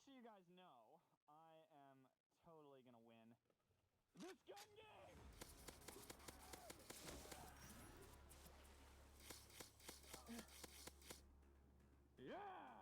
just so you guys know, I am totally gonna win this gun game! Yeah!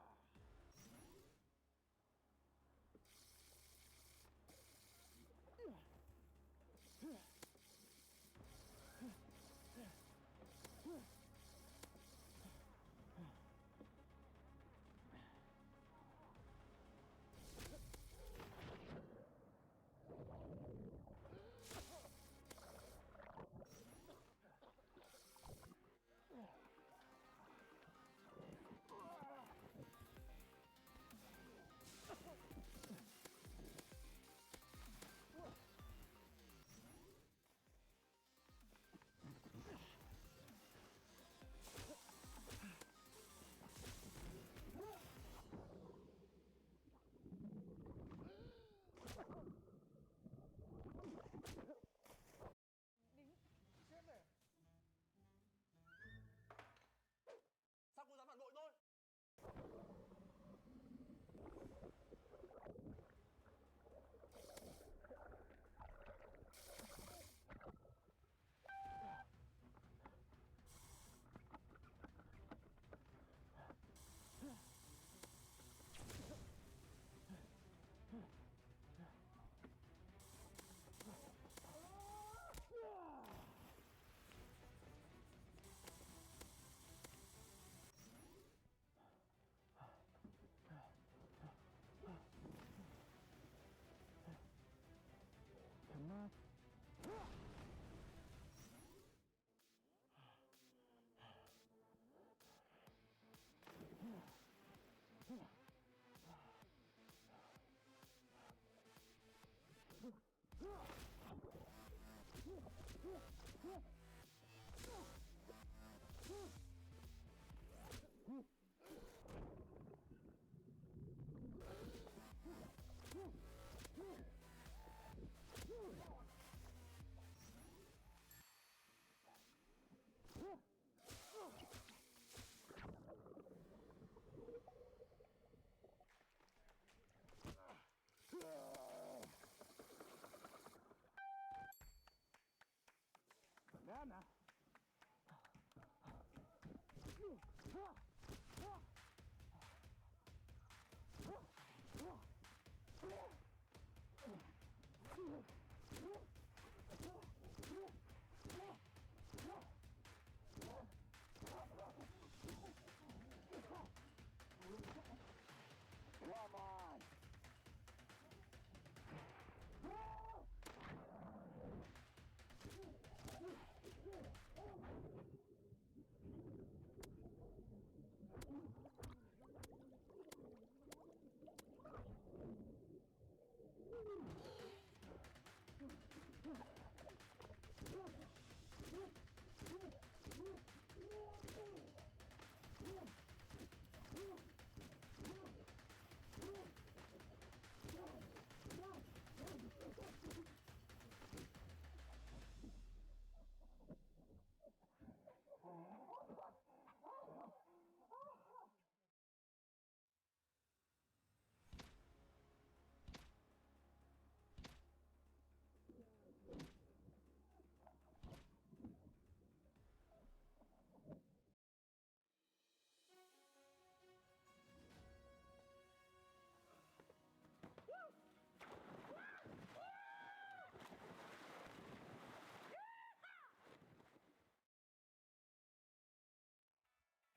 Sao cô dám phản bội tôi? Come on. Banana. Come on.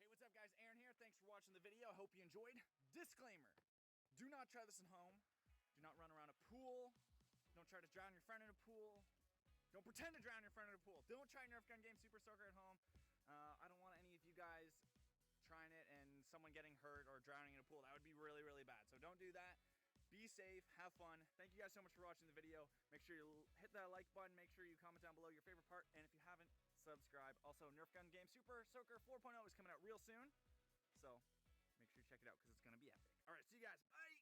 Hey, what's up guys? Aaron here. Thanks for watching the video. I hope you enjoyed. Disclaimer, do not try this at home. Do not run around a pool. Don't try to drown your friend in a pool. Don't pretend to drown your friend in a pool. Don't try Nerf Gun Game Super Soaker at home. I don't want any of you guys trying it and someone getting hurt or drowning in a pool. That would be really, really bad. So don't do that. Be safe, have fun. Thank you guys so much for watching the video. Make sure you hit that like button. Make sure you comment down below your favorite part. And if you haven't, subscribe. Also, Nerf Gun Game Super Soaker 4.0 is coming out real soon. So make sure you check it out because it's going to be epic. All right, see you guys. Bye.